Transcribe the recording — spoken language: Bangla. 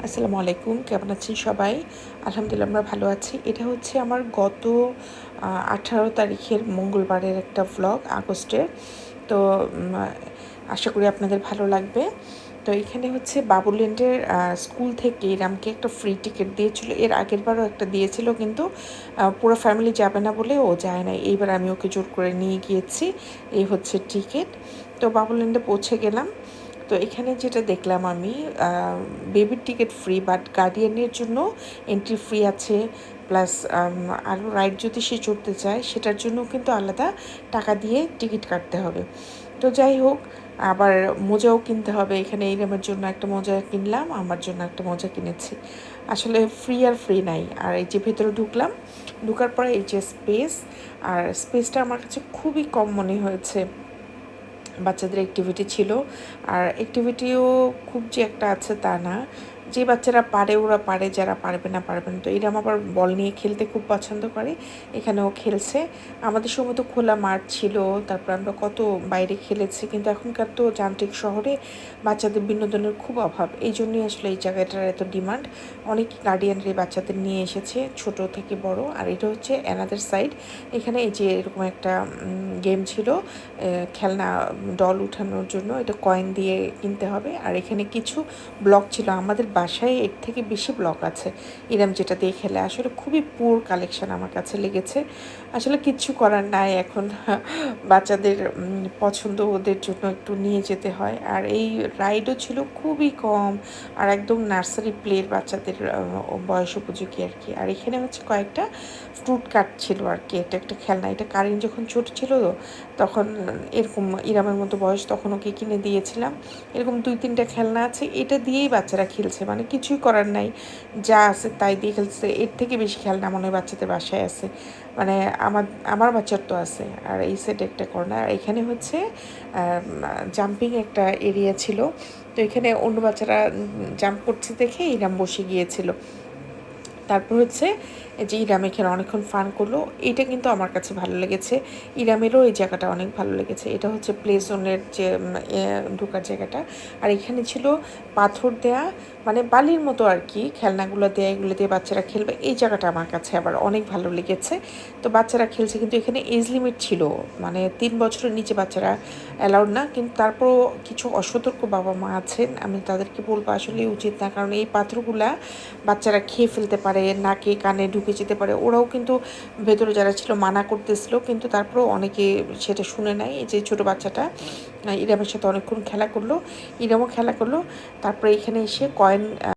আসসালামু আলাইকুম, কেমন আছেন সবাই? আলহামদুলিল্লাহ আমরা ভালো আছি। এটা হচ্ছে আমার গত 18 তারিখের মঙ্গলবারের একটা ভ্লগ আগস্টের। তো আশা করি আপনাদের ভালো লাগবে। তো এখানে হচ্ছে বাবুল্যান্ডের স্কুল থেকে ইরামকে একটা ফ্রি টিকিট দিয়েছিল। এর আগেরবারও একটা দিয়েছিল, কিন্তু পুরো ফ্যামিলি যাবে না বলে ও যায় নাই। এইবার আমি ওকে জোর করে নিয়ে গিয়েছি। এই হচ্ছে টিকিট। তো বাবুল্যান্ডে পৌঁছে গেলাম। তো এখানে যেটা দেখলাম আমি, বেবির টিকিট ফ্রি, বাট গার্ডিয়ানের জন্য এন্ট্রি ফ্রি আছে। প্লাস আরও রাইড যদি সে চড়তে চায় সেটার জন্য কিন্তু আলাদা টাকা দিয়ে টিকিট কাটতে হবে। তো যাই হোক, আবার মোজাও কিনতে হবে। এখানে এইরকমের জন্য একটা মোজা কিনলাম, আমার জন্য একটা মোজা কিনেছি। আসলে ফ্রি আর ফ্রি নাই। আর এই যে ভেতরে ঢুকলাম, ঢুকার পরে এই যে স্পেস, আর স্পেসটা আমার কাছে খুবই কম মনে হয়েছে। বাচ্চাদের অ্যাক্টিভিটি ছিল, আর অ্যাক্টিভিটিও খুব যে একটা আছে তা না। যে বাচ্চারা পারে ওরা পারে, যারা পারবে না পারবে না। তো এরম আবার বল নিয়ে খেলতে খুব পছন্দ করে, এখানেও খেলছে। আমাদের সময় তো খোলা মাঠ ছিল, তারপর আমরা কত বাইরে খেলেছি, কিন্তু এখনকার তো যান্ত্রিক শহরে বাচ্চাদের বিনোদনের খুব অভাব। এই জন্যই আসলে এই জায়গাটার এত ডিমান্ড। অনেক গার্ডিয়ানরা বাচ্চাদের নিয়ে এসেছে, ছোট থেকে বড়। আর এটা হচ্ছে অ্যানাদার সাইড। এখানে এই যে এরকম একটা গেম ছিল, খেলনা ডল উঠানোর জন্য। এটা কয়েন দিয়ে কিনতে হবে। আর এখানে কিছু ব্লক ছিল, আমাদের বাসায় এর থেকে বেশি ব্লক আছে এরম যেটা দিয়ে খেলে। আসলে খুবই পুর কালেকশন আমার কাছে লেগেছে। আসলে কিচ্ছু করার নাই এখন। বাচ্চাদের পছন্দ ওদের জন্য একটু নিয়ে যেতে হয়। আর এই রাইডও ছিল খুবই কম, আর একদম নার্সারি প্লের বাচ্চাদের বয়স উপযোগী আর কি। আর এখানে হচ্ছে কয়েকটা ফ্রুট কাট ছিল আর কি। এটা একটা খেলনা, এটা কারিন যখন ছোট ছিল তখন এরকম ইরামের মতো বয়স, তখন ওকে কিনে দিয়েছিলাম। এরকম 2-3টা খেলনা আছে, এটা দিয়েই বাচ্চারা খেলছে, মানে কিছুই করার নাই, যা আছে তাই দিয়ে খেলছে। এর থেকে বেশি খেলনা মনে হয় বাচ্চাদের বাসায় আছে, মানে আমার আমার বাচ্চার তো আছে। আর এই সেট একটা কর্নার। আর এখানে হচ্ছে জাম্পিং একটা এরিয়া ছিল। তো এখানে অন্য বাচ্চারা জাম্প করছে দেখে ইরাম বসে গিয়েছিল। তারপর হচ্ছে যে ইরাম এখানে অনেকক্ষণ ফান করলো। এটা কিন্তু আমার কাছে ভালো লেগেছে। ইরামেরও এই জায়গাটা অনেক ভালো লেগেছে। এটা হচ্ছে প্লে জোনের যে ঢোকার জায়গাটা। আর এখানে ছিল পাথর দেয়া, মানে বালির মতো আর কি, খেলনাগুলো দেয়া, এগুলো দিয়ে বাচ্চারা খেলবে। এই জায়গাটা আমার কাছে আবার অনেক ভালো লেগেছে। তো বাচ্চারা খেলছে, কিন্তু এখানে এজ লিমিট ছিল, মানে 3 বছরের নিচে বাচ্চারা অ্যালাউড না। কিন্তু তারপরও কিছু অসতর্ক বাবা মা আছেন, আমি তাদেরকে বলবো আসলে উচিত না, কারণ এই পাথরগুলা বাচ্চারা খেয়ে ফেলতে পারে, নাকে কানে ঢুকে যেতে পারে। ওরাও কিন্তু ভেতরে যারা ছিল মানা করতেছিল, কিন্তু তারপরেও অনেকে সেটা শুনে নেয়। এই যে ছোটো বাচ্চাটা ইরামের সাথে অনেকক্ষণ খেলা করলো, ইরামও খেলা করলো। তারপরে এখানে এসে কয়েন